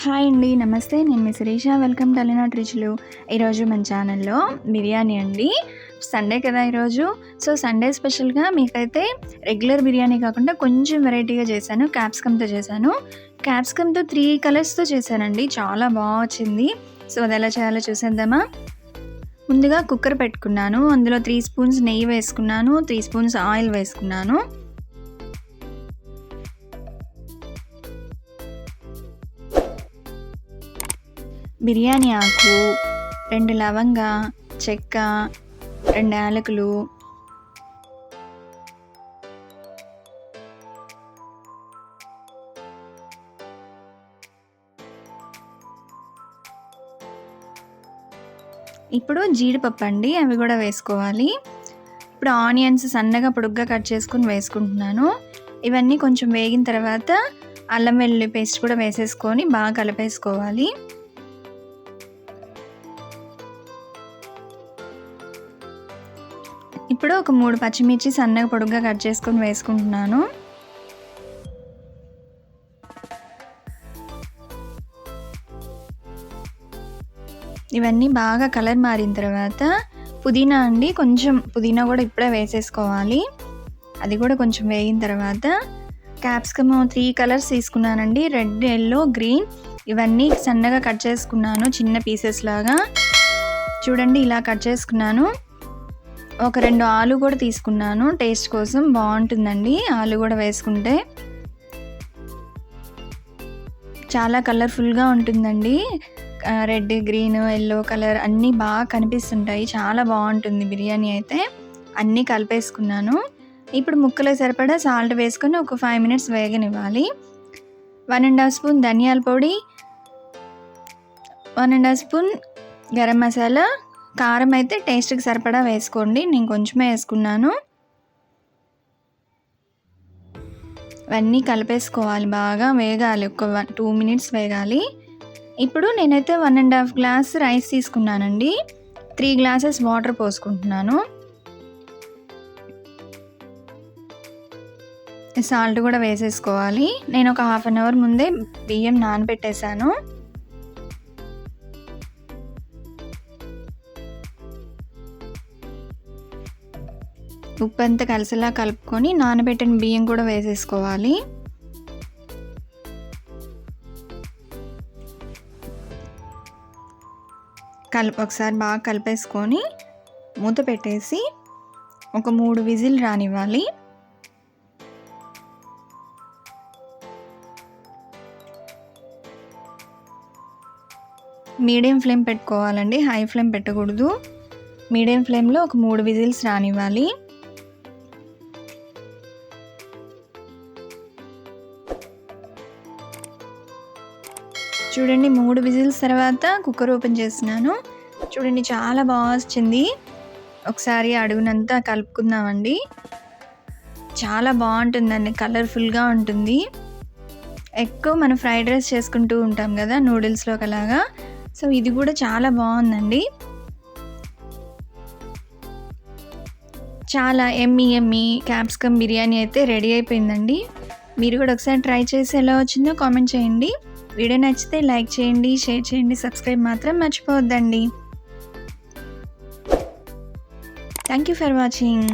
Hi అండి. నమస్తే. నేను మీ శిరీష. వెల్కమ్ టు అలీనాట్ రుచులు. ఈరోజు మన ఛానల్‌లో బిర్యానీ అండి. సండే కదా ఈరోజు. సో, సండే స్పెషల్‌గా మీకైతే రెగ్యులర్ బిర్యానీ కాకుండా కొంచెం వెరైటీగా చేశాను. క్యాప్సికమ్‌తో చేశాను. క్యాప్సికమ్‌తో 3 కలర్స్‌తో చేశానండి. చాలా వచ్చింది. సో, అదెలా చేయాలో చూసేద్దామా? ముందుగా కుక్కర్ పెట్టుకున్నాను. అందులో 3 స్పూన్స్ నెయ్యి వేసుకున్నాను. 3 స్పూన్స్ ఆయిల్ వేసుకున్నాను. బిర్యానీ ఆకు, 2 లవంగా, చెక్క, 2 యాలకులు, ఇప్పుడు జీడిపప్పు అండి, అవి కూడా వేసుకోవాలి. ఇప్పుడు ఆనియన్స్ సన్నగా పొడుగ్గా కట్ చేసుకుని వేసుకుంటున్నాను. ఇవన్నీ కొంచెం వేగిన తర్వాత అల్లం వెల్లుల్లి పేస్ట్ కూడా వేసేసుకొని బాగా కలిపేసుకోవాలి. ఇప్పుడు ఒక 3 పచ్చిమిర్చి సన్నగా పొడుగ్గా కట్ చేసుకొని వేసుకుంటున్నాను. ఇవన్నీ బాగా కలర్ మారిన తర్వాత పుదీనా అండి, కొంచెం పుదీనా కూడా ఇప్పుడే వేసేసుకోవాలి. అది కూడా కొంచెం వేగిన తర్వాత క్యాప్సికమ్ 3 కలర్స్ తీసుకున్నానండి. Red, yellow, green. ఇవన్నీ సన్నగా కట్ చేసుకున్నాను చిన్న పీసెస్ లాగా. చూడండి, ఇలా కట్ చేసుకున్నాను. ఒక 2 ఆలు కూడా తీసుకున్నాను. టేస్ట్ కోసం బాగుంటుందండి ఆలు కూడా వేసుకుంటే. చాలా కలర్ఫుల్గా ఉంటుందండి. రెడ్, గ్రీన్, ఎల్లో కలర్ అన్నీ బాగా కనిపిస్తుంటాయి. చాలా బాగుంటుంది బిర్యానీ అయితే. అన్నీ కలిపేసుకున్నాను. ఇప్పుడు ముక్కలు సరిపడా సాల్ట్ వేసుకొని ఒక 5 మినిట్స్ వేగనివ్వాలి. 1.5 స్పూన్ ధనియాల పొడి, 1.5 స్పూన్ గరం మసాలా. కారం అయితే టేస్ట్కి సరిపడా వేసుకోండి. నేను కొంచెమే వేసుకున్నాను. ఇవన్నీ కలిపేసుకోవాలి, బాగా వేగాలి. ఒక 2 మినిట్స్ వేగాలి. ఇప్పుడు నేనైతే 1.5 గ్లాస్ రైస్ తీసుకున్నానండి. 3 గ్లాసెస్ వాటర్ పోసుకుంటున్నాను. సాల్ట్ కూడా వేసేసుకోవాలి. నేను ఒక 1/2 అవర్ ముందే బియ్యం నానబెట్టేశాను. ఉప్పు అంతా కలిసేలా కలుపుకొని నానబెట్టిన బియ్యం కూడా వేసేసుకోవాలి. ఒకసారి బాగా కలిపేసుకొని మూత పెట్టేసి ఒక 3 విజిల్ రానివ్వాలి. మీడియం ఫ్లేమ్ పెట్టుకోవాలండి, హై ఫ్లేమ్ పెట్టకూడదు. మీడియం ఫ్లేమ్లో ఒక 3 విజిల్స్ రానివ్వాలి. చూడండి, 3 విజిల్స్ తర్వాత కుక్కర్ ఓపెన్ చేస్తున్నాను. చూడండి, చాలా బాగా వచ్చింది. ఒకసారి అడుగునంతా కలుపుకుందామండి. చాలా బాగుంటుందండి, కలర్ఫుల్గా ఉంటుంది. ఎక్కువ మనం ఫ్రైడ్ రైస్ చేసుకుంటూ ఉంటాం కదా నూడిల్స్లో అలాగా. సో ఇది కూడా చాలా బాగుందండి. చాలా ఎమ్మీ క్యాప్సికమ్ బిర్యానీ అయితే రెడీ అయిపోయిందండి. మీరు కూడా ఒకసారి ట్రై చేసి ఎలా వచ్చిందో కామెంట్ చేయండి. వీడియో నచ్చితే లైక్ చేయండి, షేర్ చేయండి, సబ్స్క్రైబ్ మాత్రం మర్చిపోవద్దండి. Thank you for watching.